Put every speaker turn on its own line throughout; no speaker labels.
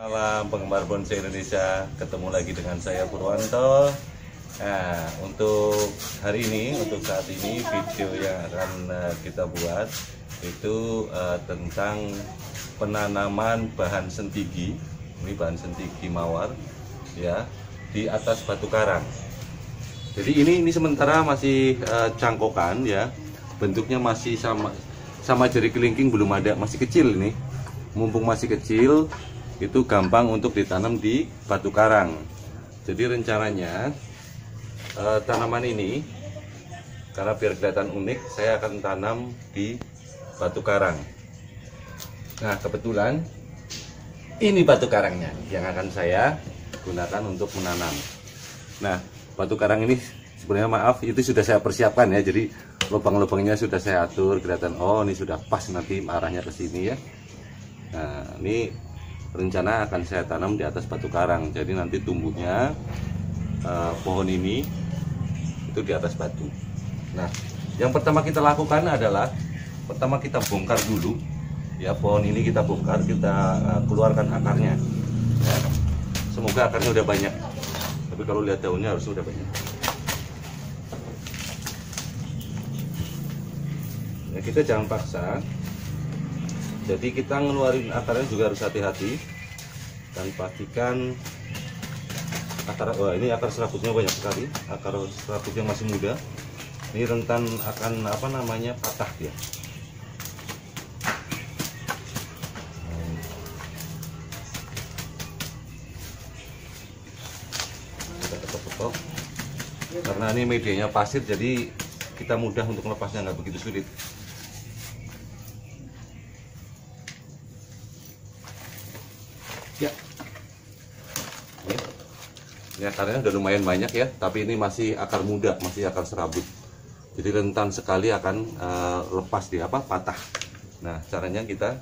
Malam penggemar bonsai Indonesia, ketemu lagi dengan saya Purwanto. Nah, untuk hari ini, untuk saat ini video yang akan kita buat itu tentang penanaman bahan sentigi. Ini bahan sentigi mawar ya di atas batu karang. Jadi ini sementara masih cangkokan ya, bentuknya masih sama jari kelingking, belum ada, masih kecil ini. Mumpung masih kecil, itu gampang untuk ditanam di batu karang. Jadi rencananya tanaman ini, karena biar kelihatan unik, saya akan tanam di batu karang. Nah, kebetulan ini batu karangnya yang akan saya gunakan untuk menanam. Nah, batu karang ini sebenarnya, maaf, itu sudah saya persiapkan ya. Jadi lubang-lubangnya sudah saya atur, kelihatan, oh ini sudah pas nanti arahnya ke sini ya. Nah, ini rencana akan saya tanam di atas batu karang. Jadi nanti tumbuhnya pohon ini itu di atas batu. Nah, yang pertama kita lakukan adalah pertama kita bongkar dulu ya, pohon ini kita bongkar, kita keluarkan akarnya ya. Semoga akarnya udah banyak, tapi kalau lihat daunnya harus udah banyak ya. Kita jangan paksa, jadi kita ngeluarin akarnya juga harus hati-hati dan pastikan akar, wah ini akar serabutnya banyak sekali, akar serabutnya masih muda, ini rentan akan patah dia. Kita ketok-ketok karena ini medianya pasir, jadi kita mudah untuk melepasnya, nggak begitu sulit. Ya, ini akarnya udah lumayan banyak ya, tapi ini masih akar muda, masih akar serabut, jadi rentan sekali akan lepas dia patah. Nah, caranya kita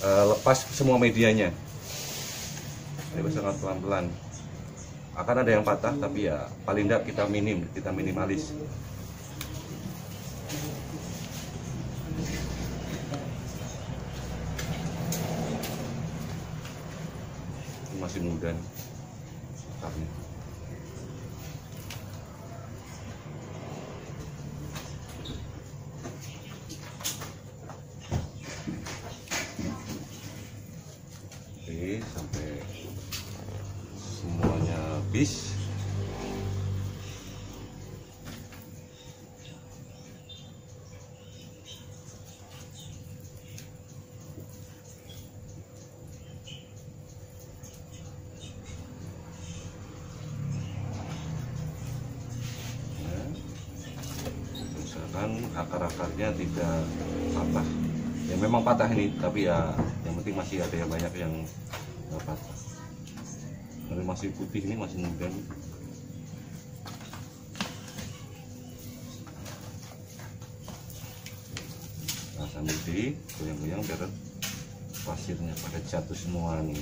lepas semua medianya. Ini sangat pelan-pelan. Akan ada yang patah, tapi ya paling tidak kita minimalis. Masih muda nih akarnya. Oke, sampai semuanya habis. Akar-akarnya tidak patah ya, memang patah ini, tapi ya yang penting masih ada yang banyak yang nggak patah. Ini masih putih, ini masih muda nih. Nah, sambil digoyang-goyang biar pasirnya pada jatuh semua nih.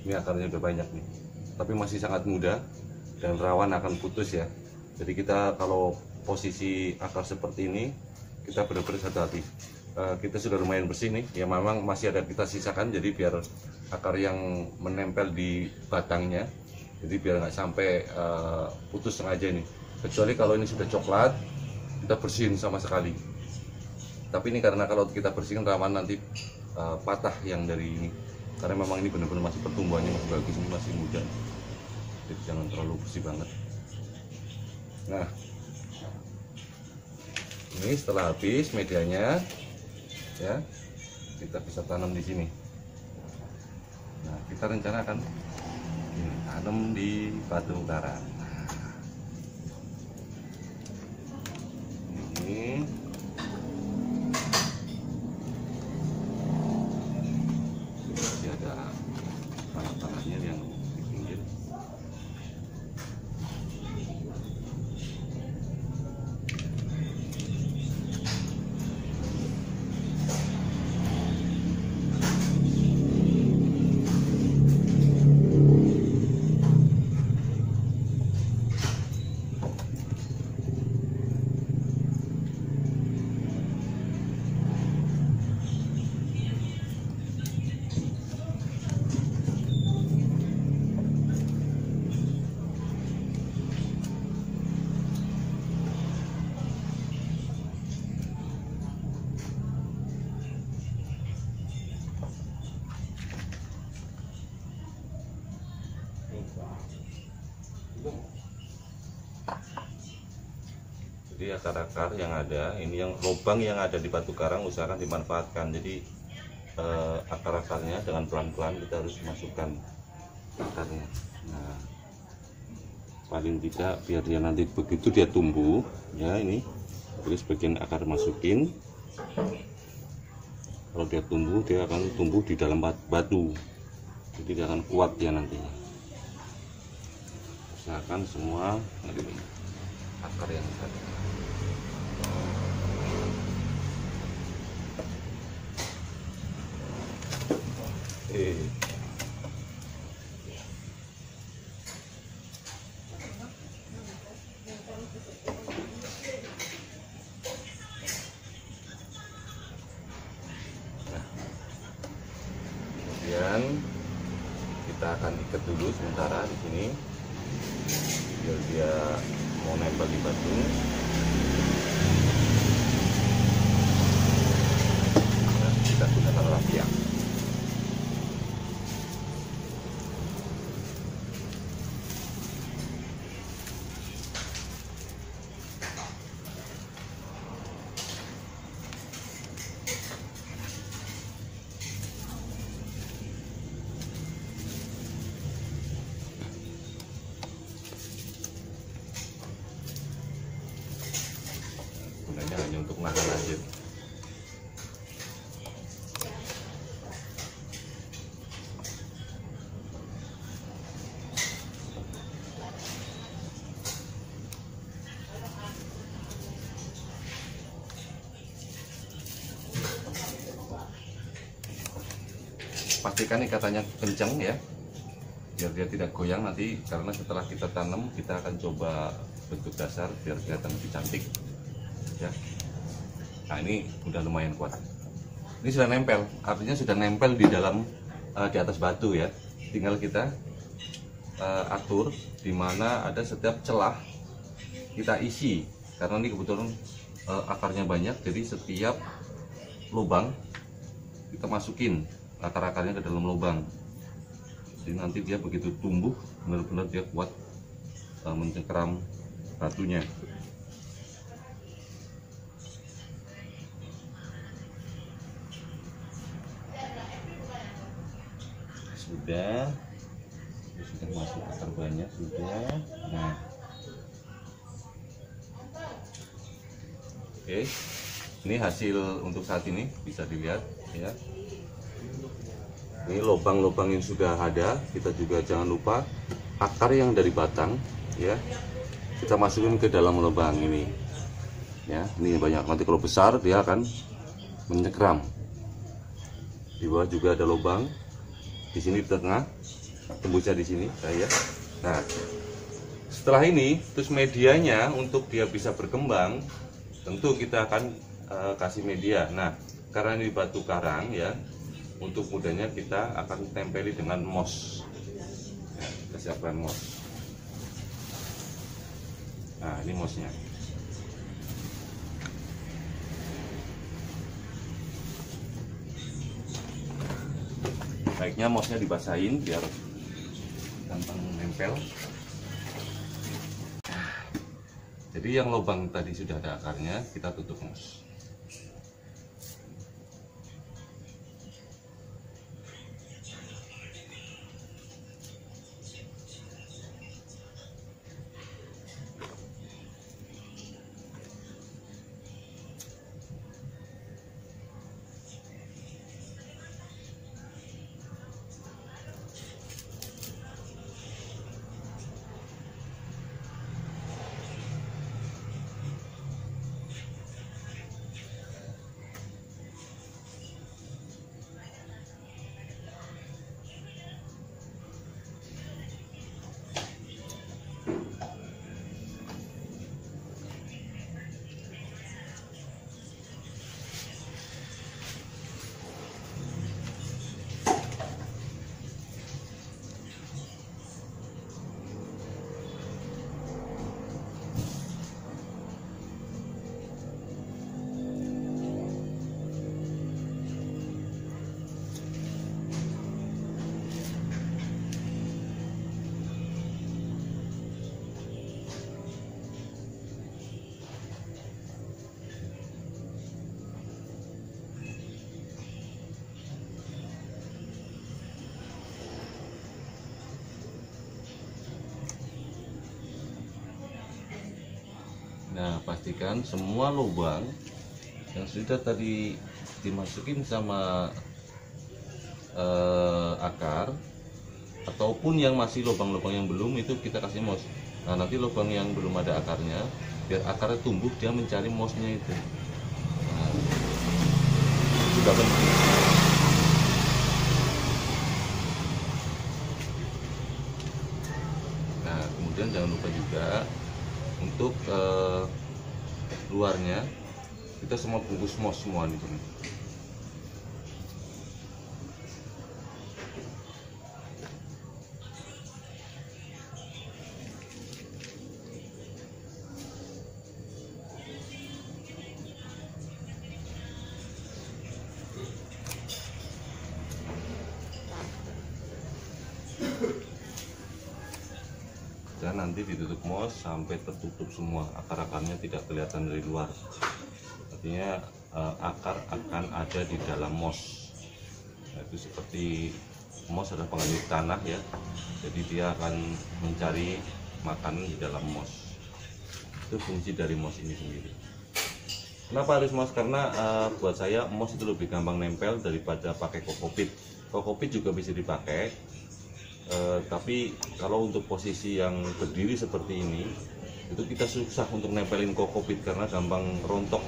Ini akarnya udah banyak nih, tapi masih sangat muda dan rawan akan putus ya. Jadi kita kalau posisi akar seperti ini, kita benar-benar hati-hati. Kita sudah lumayan bersih nih, ya memang masih ada kita sisakan, jadi biar akar yang menempel di batangnya, jadi biar nggak sampai putus sengaja nih. Kecuali kalau ini sudah coklat, kita bersihin sama sekali. Tapi ini karena kalau kita bersihkan rawan nanti patah yang dari ini, karena memang ini benar-benar masih pertumbuhannya masih bagus, ini masih muda. bersih banget. Nah, ini setelah habis medianya, ya kita bisa tanam di sini. Nah, kita rencana akan tanam di batu karang. Ini masih ada tanah-tanahnya yang di pinggir. Jadi akar-akar yang ada, ini yang lubang yang ada di batu karang usahakan dimanfaatkan. Jadi akar-akarnya dengan pelan-pelan kita harus masukkan akarnya. Nah, paling tidak biar dia nanti begitu dia tumbuh, ya ini, jadi sebagian akar masukin. Kalau dia tumbuh, dia akan tumbuh di dalam batu, jadi dia akan kuat ya nantinya. Usahakan semua akar yang ada. Kemudian kita akan ikat dulu sementara di sini biar dia mau nempel di batu. Nah, kita gunakan rapiak. Gunanya hanya untuk nahan aja. Pastikan ikatannya kencang ya, biar dia tidak goyang nanti, karena setelah kita tanam kita akan coba bentuk dasar biar kelihatan lebih cantik ya. Nah, ini udah lumayan kuat, ini sudah nempel, artinya sudah nempel di dalam di atas batu ya. Tinggal kita atur di mana ada setiap celah kita isi, karena ini kebetulan akarnya banyak, jadi setiap lubang kita masukin akar-akarnya ke dalam lubang. Jadi nanti dia begitu tumbuh benar-benar dia kuat mencengkeram batunya. Sudah masuk akar banyak sudah. Nah, oke, ini hasil untuk saat ini bisa dilihat ya. Ini lubang-lubang yang sudah ada, kita juga jangan lupa akar yang dari batang ya, kita masukin ke dalam lubang ini ya. Ini banyak, nanti kalau besar dia akan menyekram. Di bawah juga ada lubang, di sini di tengah, tembusnya di sini ya. Nah, setelah ini terus medianya untuk dia bisa berkembang, tentu kita akan kasih media. Nah, karena ini batu karang ya, untuk mudahnya kita akan tempeli dengan moss ya, kita siapkan moss. Nah, ini mossnya. Baiknya mossnya dibasahin biar gampang nempel. Jadi yang lubang tadi sudah ada akarnya, kita tutup mos. Nah, pastikan semua lubang yang sudah tadi dimasukin sama akar, ataupun yang masih lubang-lubang yang belum, itu kita kasih mos. Nah, nanti lubang yang belum ada akarnya, biar akarnya tumbuh, dia mencari mosnya itu. Nah, juga penting. Nah, kemudian jangan lupa juga untuk luarnya kita semua bungkus mos semua di sini. Dan nanti ditutup mos sampai tertutup semua, akar-akarnya tidak kelihatan dari luar. Artinya akar akan ada di dalam mos. Nah, itu seperti mos adalah pengganti tanah ya, jadi dia akan mencari makanan di dalam mos. Itu fungsi dari mos ini sendiri. Kenapa harus mos? Karena buat saya mos itu lebih gampang nempel daripada pakai kokopit. Kokopit juga bisa dipakai, tapi kalau untuk posisi yang berdiri seperti ini, itu kita susah untuk nempelin kokopit karena gampang rontok,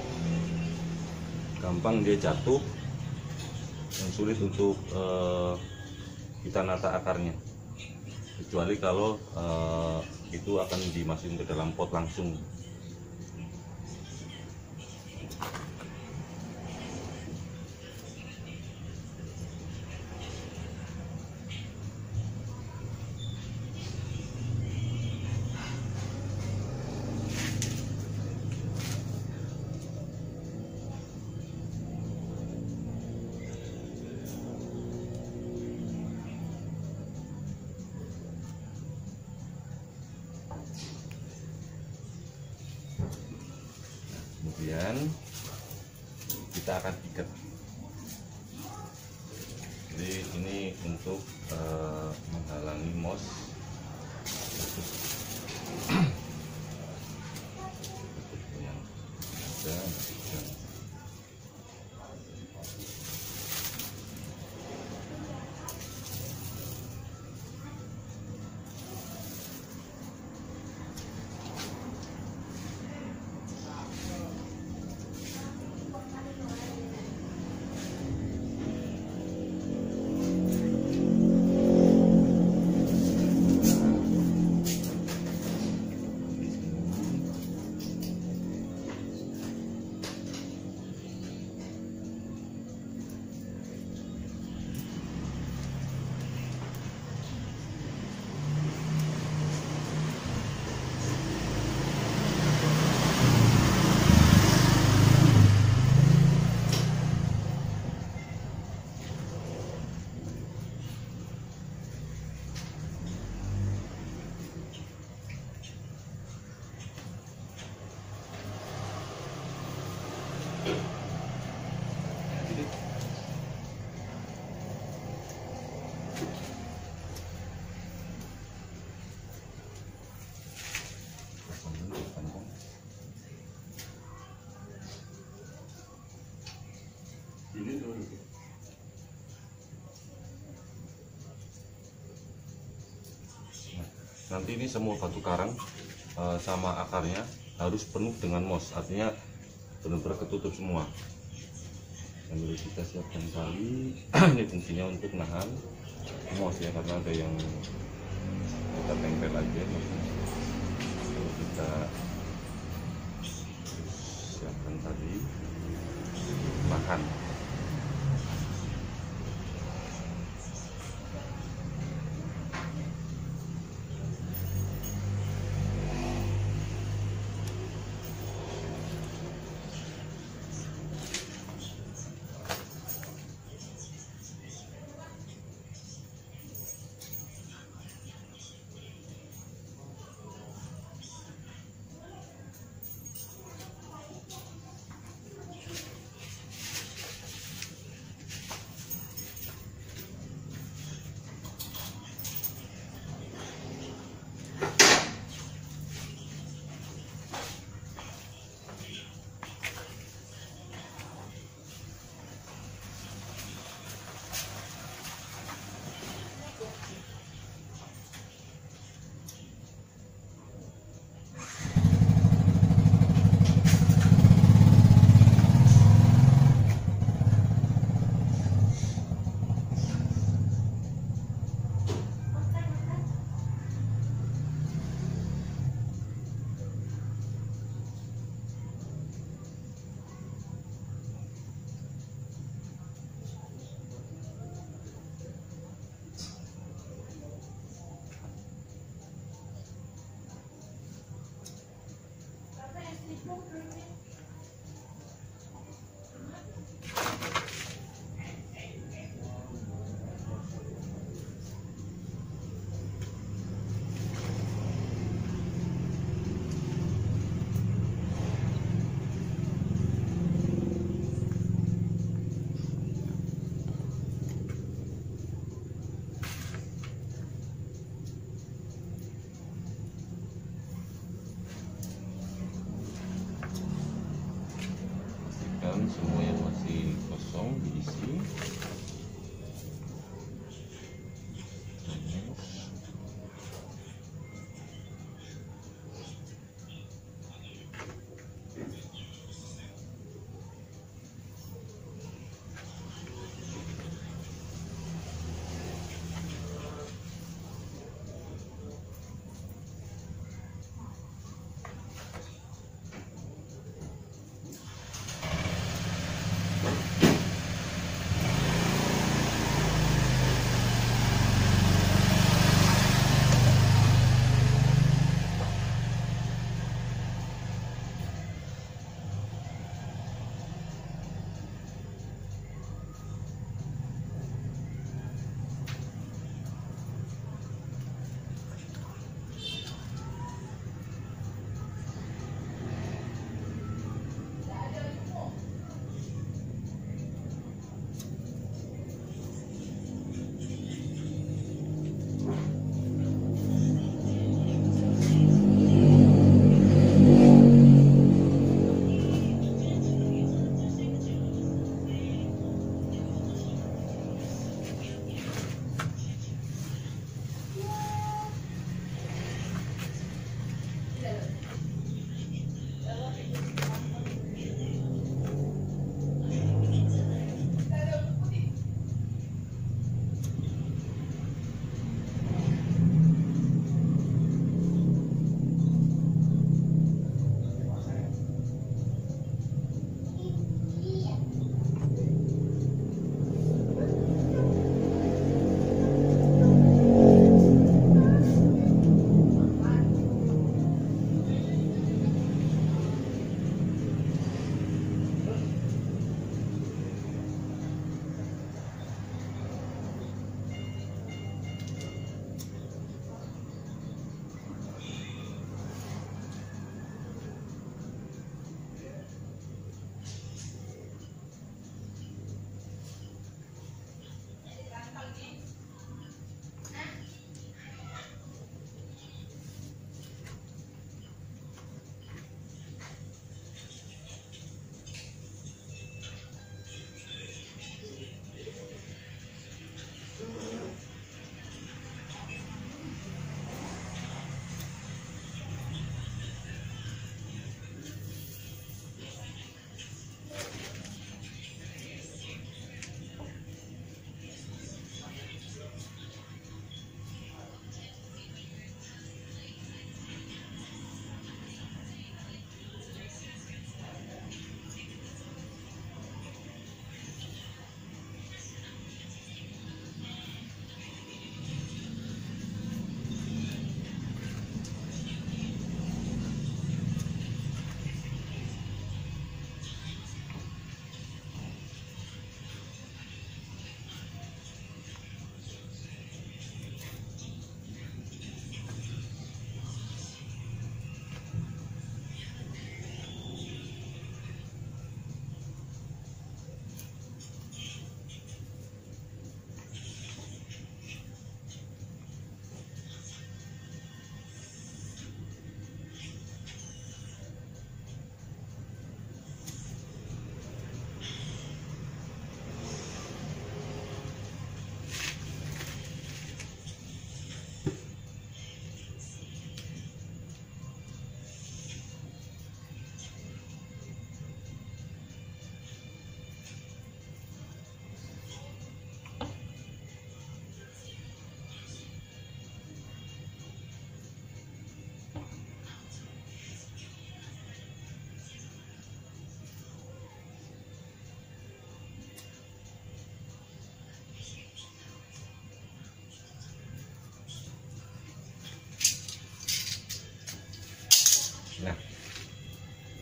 gampang dia jatuh, dan sulit untuk kita nata akarnya. Kecuali kalau itu akan dimasukin ke dalam pot langsung. Kemudian kita akan ikat. Jadi ini untuk menghalangi mos yang ada. nanti ini semua batu karang sama akarnya harus penuh dengan moss, artinya benar-benar ketutup semua. Sambil kita siapkan tali. Ini fungsinya untuk nahan moss ya, karena ada yang kita tempel aja. Kalau kita siapkan tadi nahan. Semua yang masih kosong diisi.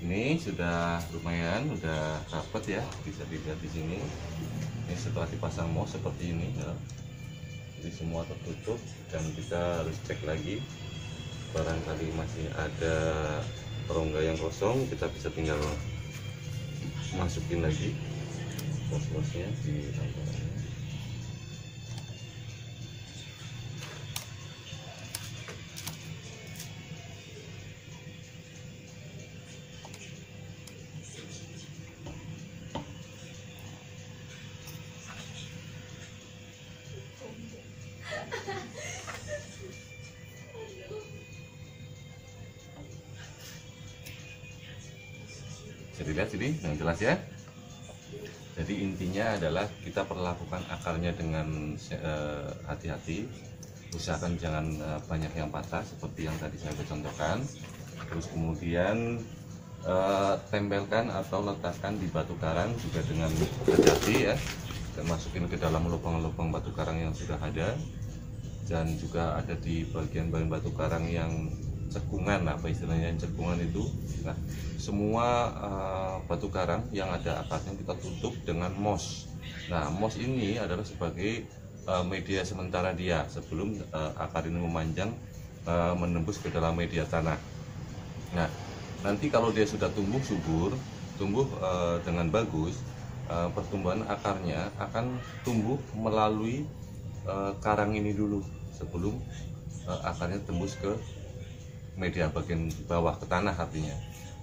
Ini sudah lumayan, udah rapat ya, bisa dilihat di sini. Ini setelah dipasang mos seperti ini ya. Jadi semua tertutup dan kita harus cek lagi. Barangkali masih ada rongga yang kosong, kita bisa tinggal masukin lagi mos-mosnya di tampilannya. Bisa dilihat sini yang jelas ya. Jadi intinya adalah kita perlakukan akarnya dengan hati-hati. Usahakan jangan banyak yang patah seperti yang tadi saya contohkan. Terus kemudian tempelkan atau letakkan di batu karang juga dengan hati-hati ya. Dan masukin ke dalam lubang-lubang batu karang yang sudah ada. Dan juga ada di bagian batu karang yang cekungan, apa istilahnya cekungan itu. Nah, semua batu karang yang ada akarnya kita tutup dengan mos. Nah, mos ini adalah sebagai media sementara dia sebelum akar ini memanjang menembus ke dalam media tanah. Nah, nanti kalau dia sudah tumbuh subur, tumbuh dengan bagus, pertumbuhan akarnya akan tumbuh melalui karang ini dulu sebelum akarnya tembus ke media bagian bawah ke tanah artinya.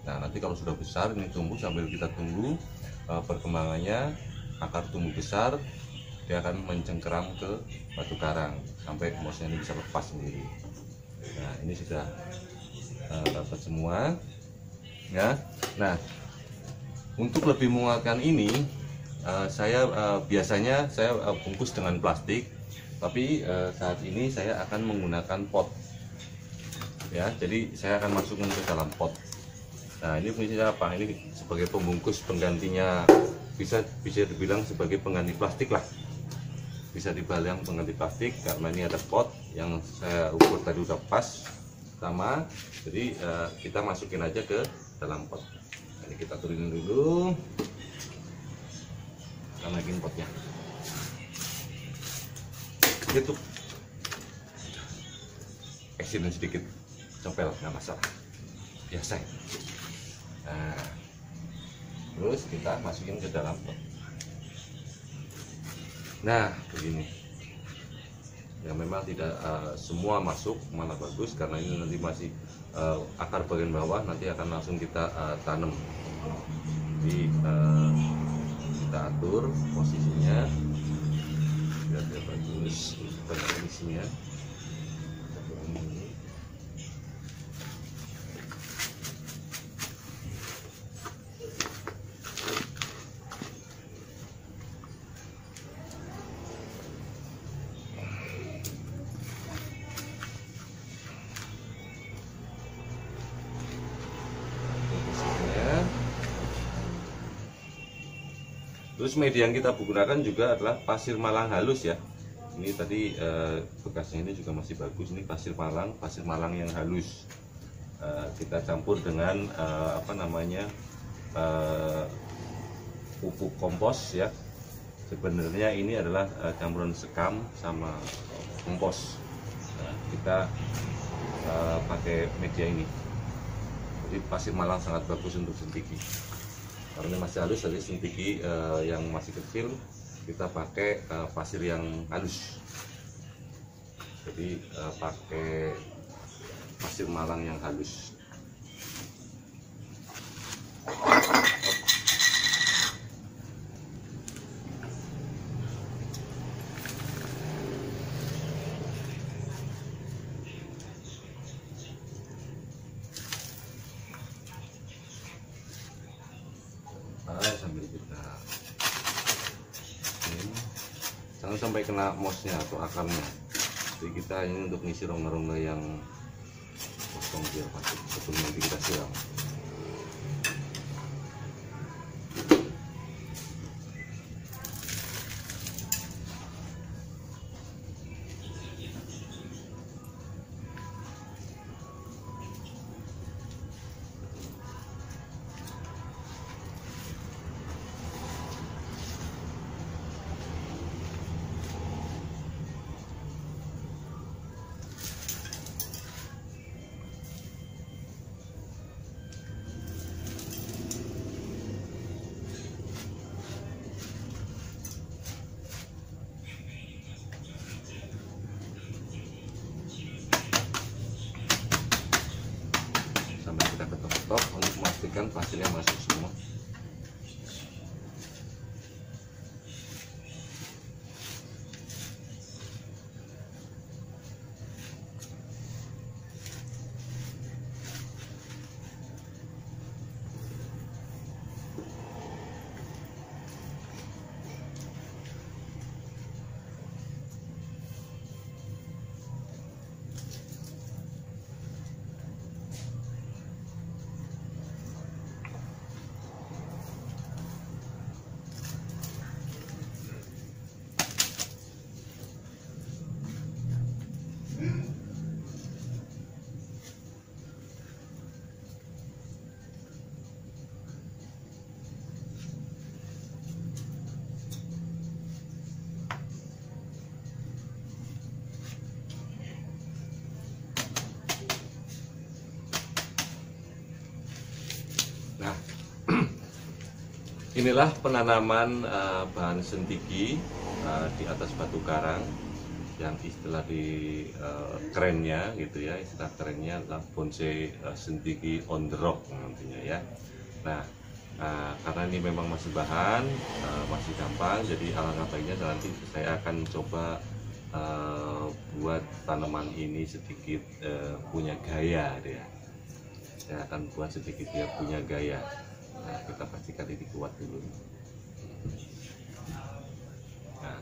Nah, nanti kalau sudah besar ini tumbuh, sambil kita tunggu perkembangannya, akar tumbuh besar, dia akan mencengkeram ke batu karang sampai mosnya ini bisa lepas sendiri. Nah, ini sudah dapat semua ya. Nah, untuk lebih menguatkan ini saya biasanya saya bungkus dengan plastik, tapi saat ini saya akan menggunakan pot ya. Jadi saya akan masukkan ke dalam pot. Nah, ini fungsinya apa? Ini sebagai pembungkus penggantinya, bisa dibilang sebagai pengganti plastik lah, bisa dibilang pengganti plastik karena ini ada pot yang saya ukur tadi udah pas sama. Jadi kita masukin aja ke dalam pot. Ini kita turunin dulu, kita naikin potnya, gitu. Accident sedikit, copel nggak masalah, biasa. Nah, terus kita masukin ke dalam pot. Nah, begini ya, memang tidak semua masuk, malah bagus karena ini nanti masih akar bagian bawah nanti akan langsung kita tanam. Jadi kita atur posisinya biar dia bagus, posisinya. Terus media yang kita gunakan juga adalah pasir malang halus ya. Ini tadi bekasnya ini juga masih bagus. Ini pasir malang yang halus. Kita campur dengan pupuk kompos ya. Sebenarnya ini adalah campuran sekam sama kompos. Nah, kita pakai media ini. Jadi pasir malang sangat bagus untuk sentiki. Karena masih halus, tadi sentiki yang masih kecil kita pakai pasir yang halus. Jadi pakai pasir malang yang halus. Sambil kita jangan sampai kena mosnya atau akarnya. Jadi kita ini untuk ngisi rongga-rongga yang kosong biar masuk sebelum nanti kita siram. stop untuk memastikan pasirnya masuk semua. Nah, inilah penanaman bahan sentigi di atas batu karang, yang istilah di kerennya gitu ya, istilah kerennya adalah bonsai sentigi on the rock nantinya ya. Nah, karena ini memang masih bahan, masih gampang, jadi alangkah baiknya nanti saya akan coba buat tanaman ini sedikit punya gaya dia. Saya akan buat sedikit dia punya gaya. Nah, kita pastikan ini kuat dulu. Nah,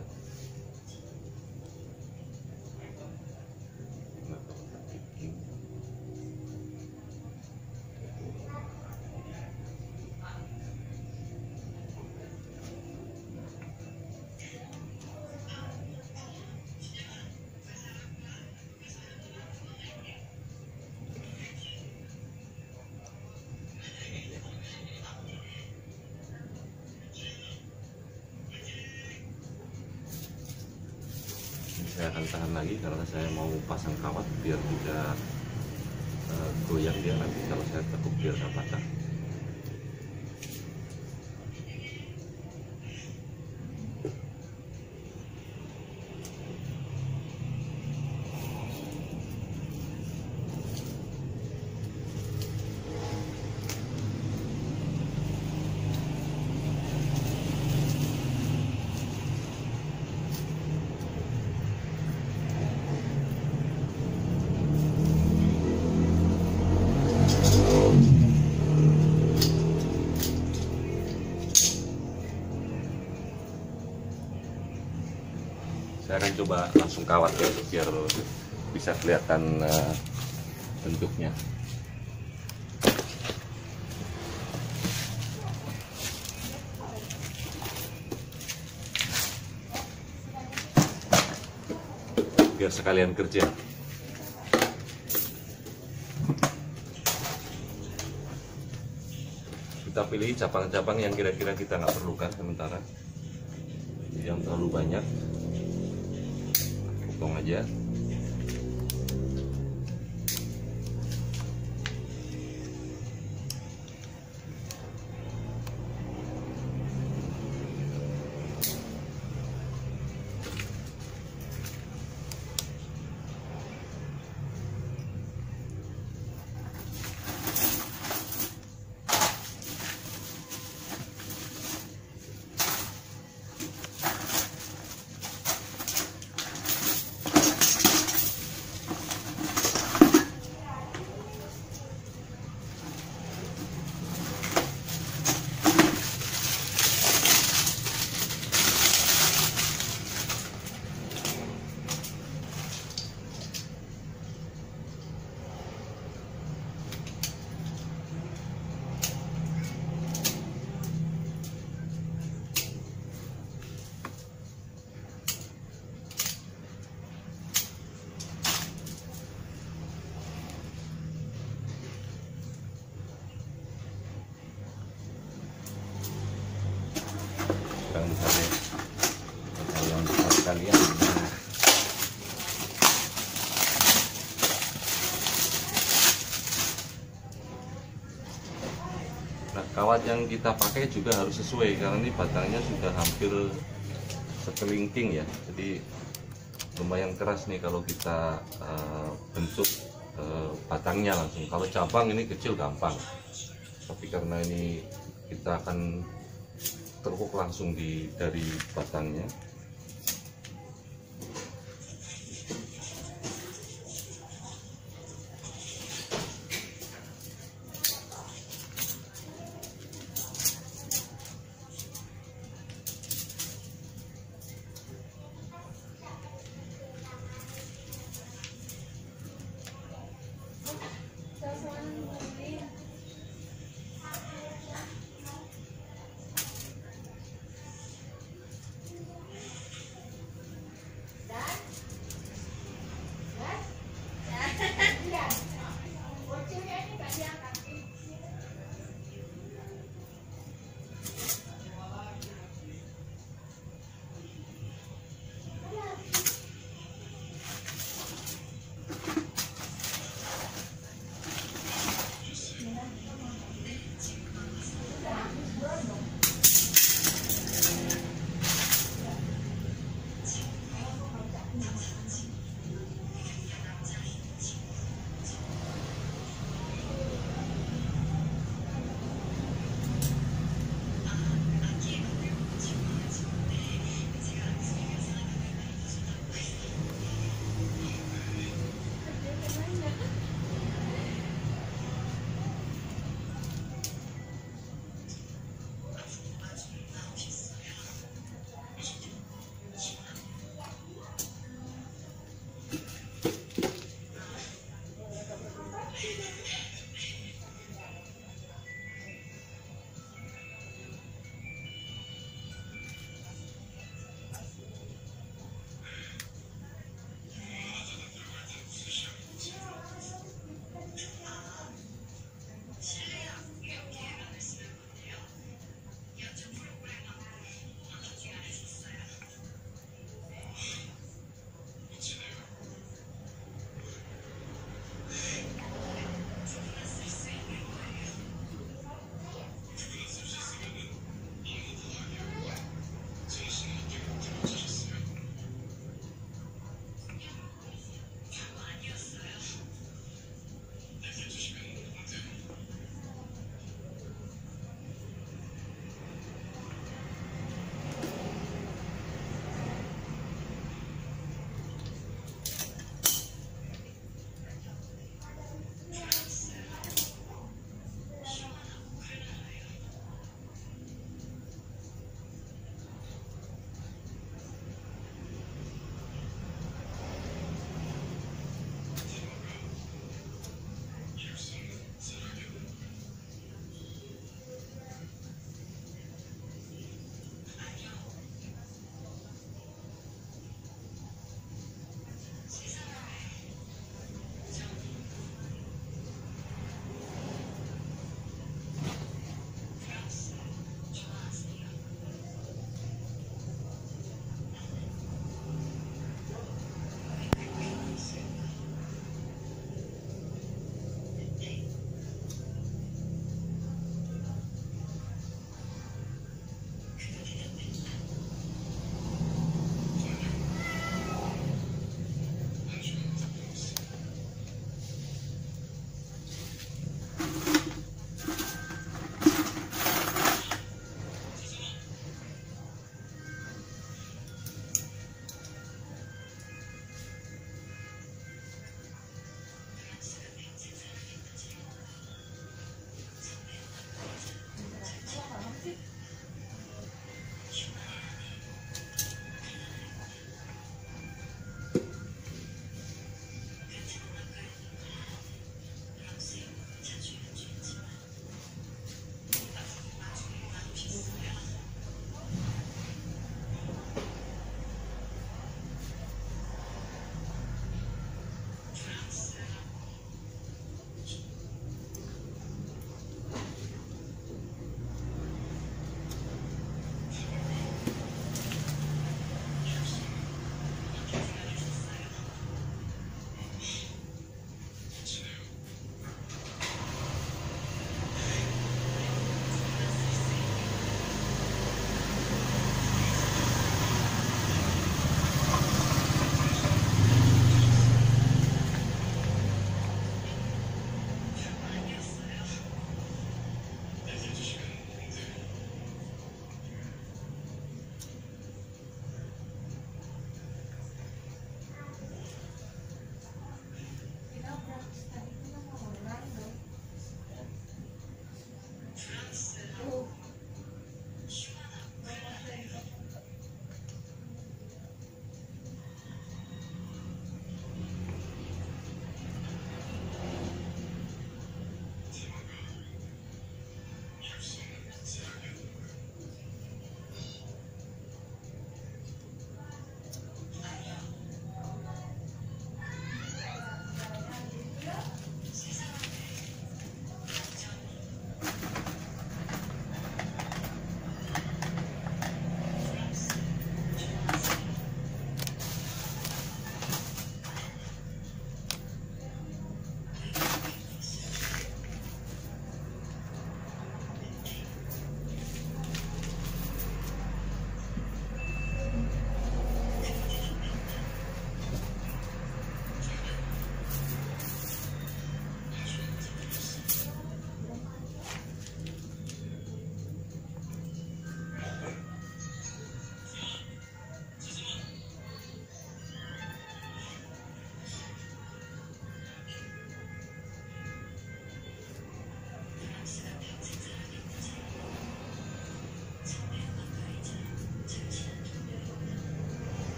saya akan tahan lagi karena saya mau pasang kawat biar tidak goyang dia nanti kalau saya tekuk biar nggak patah. Saya akan coba langsung kawat ya biar bisa kelihatan bentuknya. Biar sekalian kerja. Kita pilih cabang-cabang yang kira-kira kita nggak perlukan sementara, yang terlalu banyak potong aja. Yang besar sekalian. Nah, kawat yang kita pakai juga harus sesuai karena ini batangnya sudah hampir sekelingking ya, jadi lumayan keras nih kalau kita bentuk batangnya langsung. Kalau cabang ini kecil gampang, tapi karena ini kita akan tekuk langsung dari batangnya.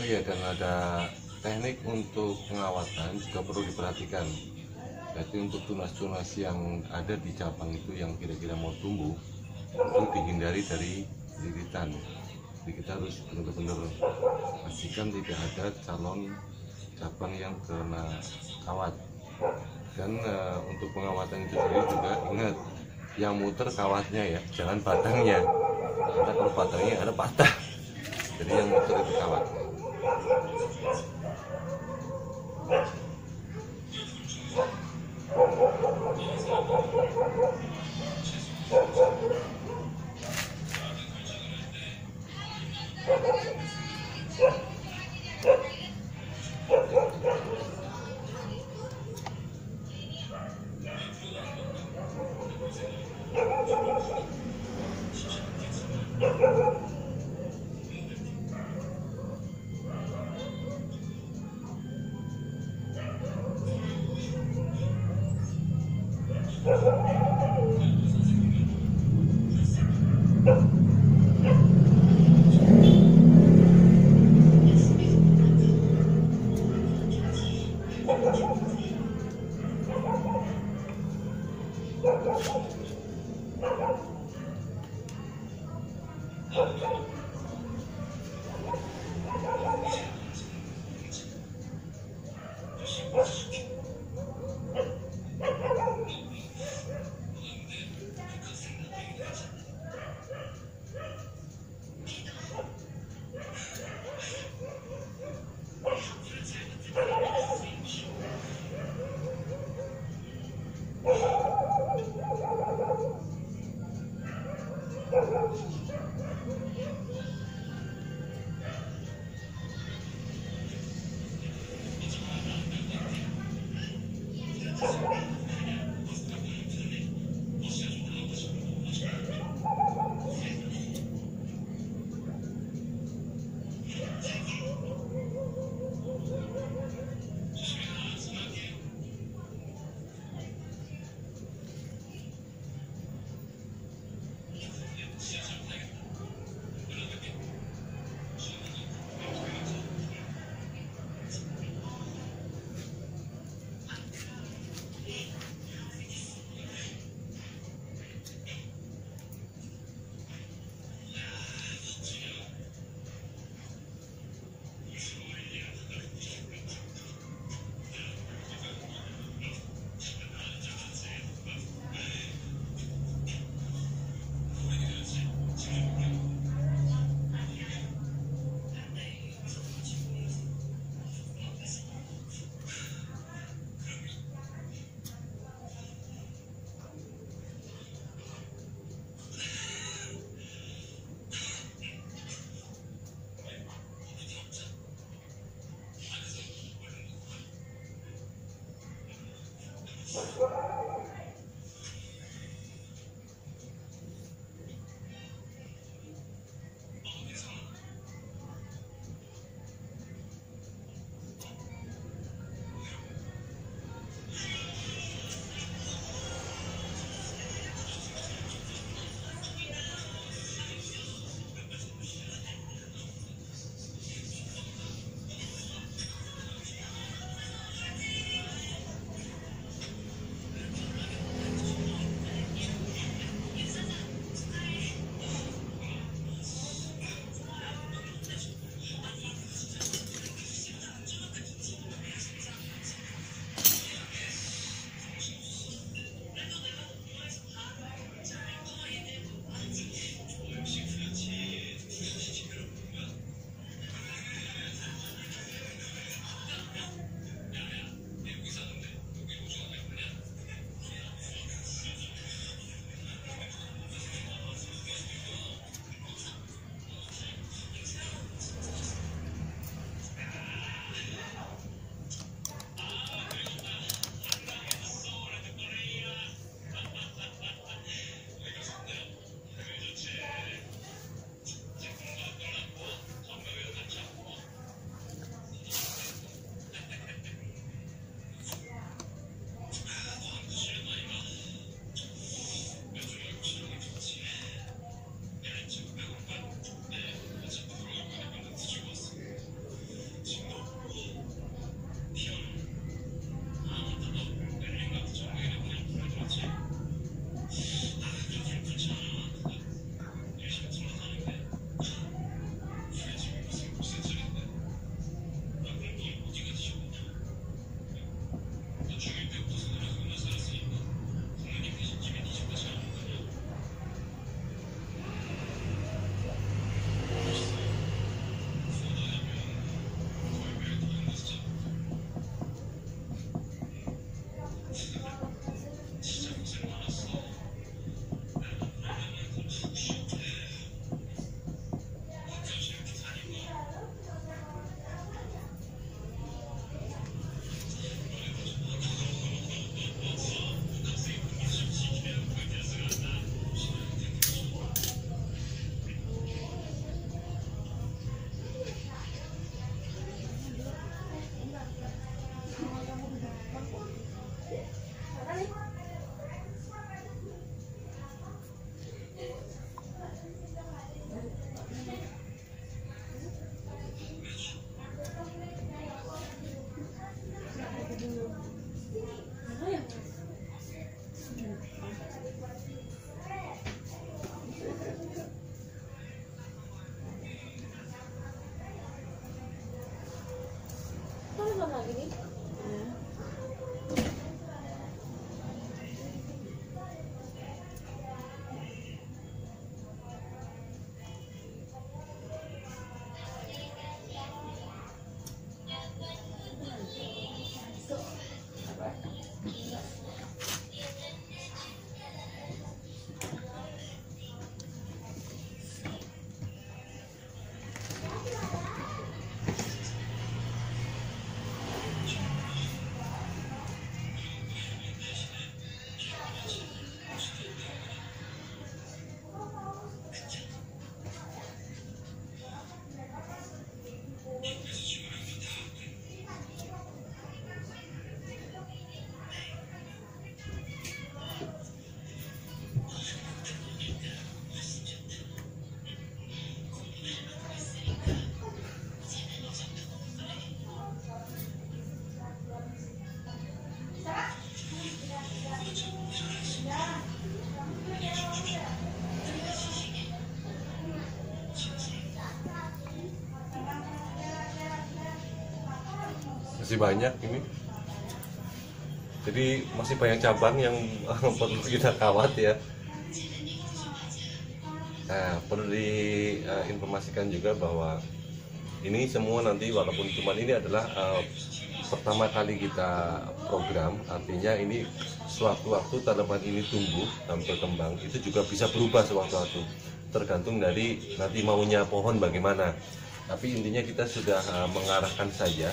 ya, dan ada teknik untuk pengawatan juga perlu diperhatikan. Jadi untuk tunas-tunas yang ada di cabang itu yang kira-kira mau tumbuh itu dihindari dari liritan. Jadi kita harus benar-benar pastikan tidak ada calon cabang yang kena kawat. Dan untuk pengawatan itu sendiri juga ingat, yang muter kawatnya ya, jangan batangnya, karena kalau batangnya ada patah. Jadi yang muter itu kawat. Masih banyak ini, jadi masih banyak cabang yang perlu kita kawat ya. Nah, perlu diinformasikan juga bahwa ini semua nanti walaupun cuman ini adalah pertama kali kita program, artinya ini sewaktu-waktu tanaman ini tumbuh dan berkembang itu juga bisa berubah sewaktu-waktu, tergantung dari nanti maunya pohon bagaimana. Tapi intinya kita sudah mengarahkan saja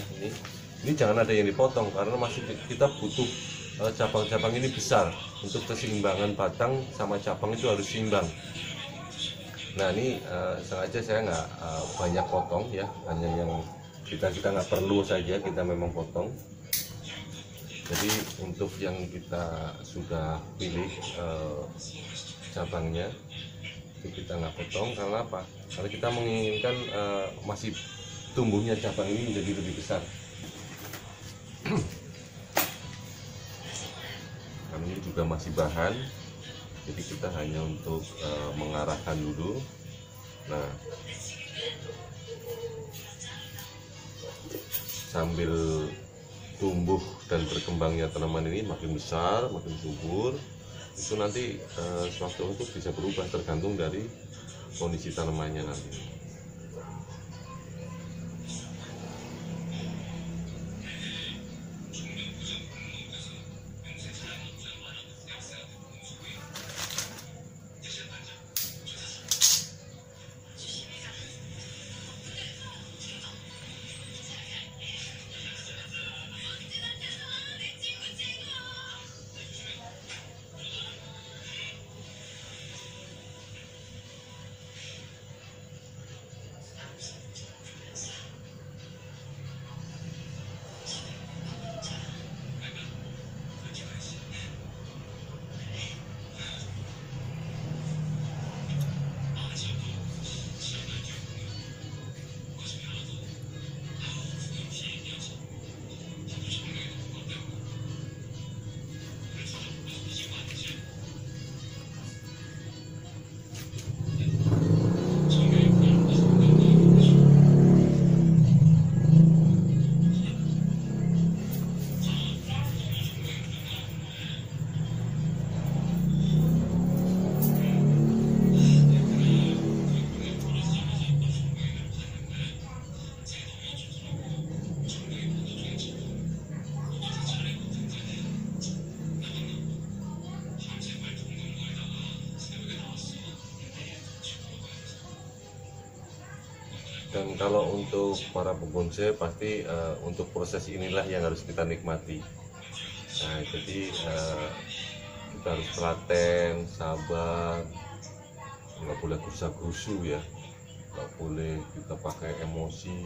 ini jangan ada yang dipotong karena masih kita butuh cabang-cabang ini besar untuk keseimbangan batang sama cabang itu harus seimbang. Nah ini sengaja saya nggak banyak potong ya, hanya yang kita nggak perlu saja kita memang potong. Jadi untuk yang kita sudah pilih cabangnya itu kita nggak potong karena apa? Karena kita menginginkan masih tumbuhnya cabang ini menjadi lebih besar. Karena ini juga masih bahan, jadi kita hanya untuk mengarahkan dulu. Nah, sambil tumbuh dan berkembangnya tanaman ini makin besar, makin subur, itu nanti sewaktu itu bisa berubah tergantung dari kondisi tanamannya nanti. Dan kalau untuk para pembonsai pasti untuk proses inilah yang harus kita nikmati. Nah, jadi kita harus telaten, sabar, nggak boleh gusa-gusu ya, nggak boleh kita pakai emosi.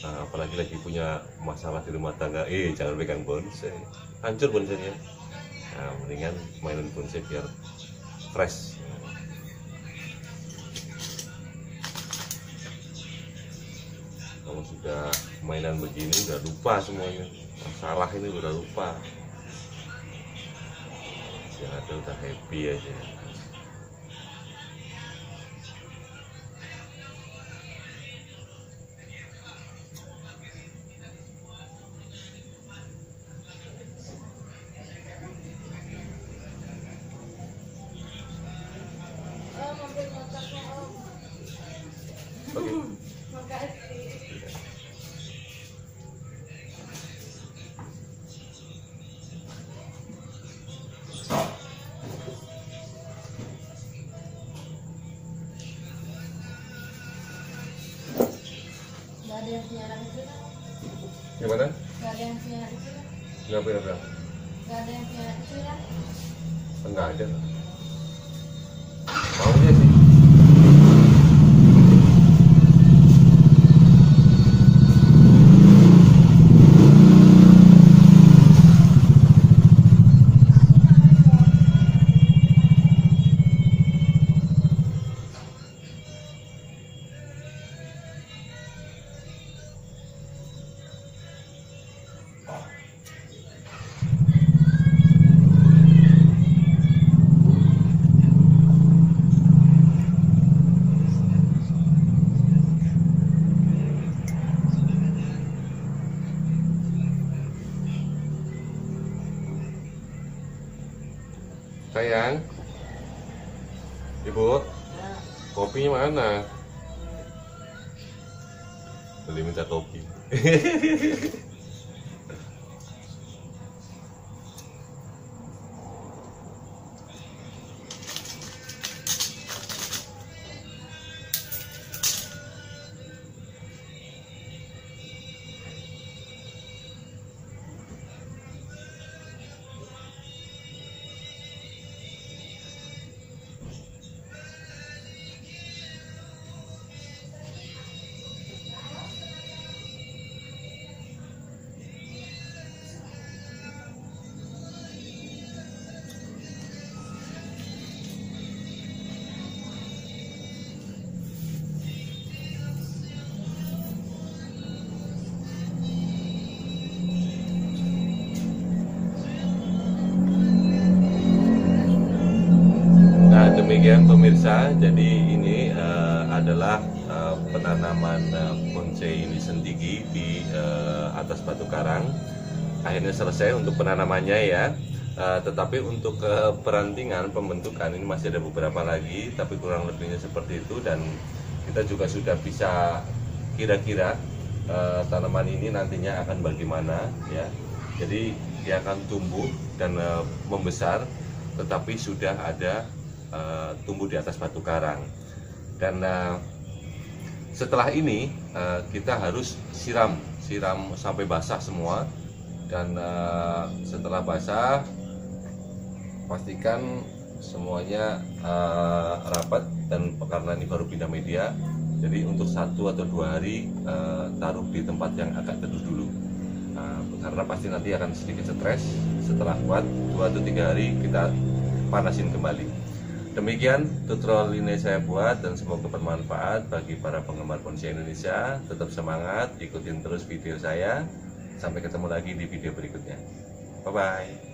Nah, apalagi lagi punya masalah di rumah tangga, jangan pegang bonsai, hancur bonsainya. Nah, mendingan mainin bonsai biar fresh. Kalau sudah mainan begini udah lupa semuanya, masalah ini udah lupa, yang ada udah happy aja. Oke.
Gak ada yang punya anak itu kan?
Gimana?
Gak ada yang punya anak itu kan?
Nggak punya berapa?
Gak ada yang punya anak itu kan?
Enggak ada. Maunya sih. Sayang, Ibu, kopinya mana? Beli minta kopi.
Demikian pemirsa, jadi ini adalah penanaman bonsai nisan tinggi di atas batu karang. Akhirnya selesai untuk penanamannya ya. Tetapi untuk perantingan pembentukan ini masih ada beberapa lagi, tapi kurang lebihnya seperti itu. Dan kita juga sudah bisa kira-kira tanaman ini nantinya akan bagaimana ya. Jadi dia akan tumbuh dan membesar, tetapi sudah ada tumbuh di atas batu karang. Dan setelah ini kita harus siram sampai basah semua. Dan setelah basah pastikan semuanya rapat. Dan karena ini baru pindah media, jadi untuk 1 atau 2 hari taruh di tempat yang agak teduh dulu, karena pasti nanti akan sedikit stres. Setelah kuat 2 atau 3 hari kita panasin kembali. Demikian tutorial ini saya buat dan semoga bermanfaat bagi para penggemar bonsai Indonesia. Tetap semangat, ikutin terus video saya. Sampai ketemu lagi di video berikutnya. Bye-bye.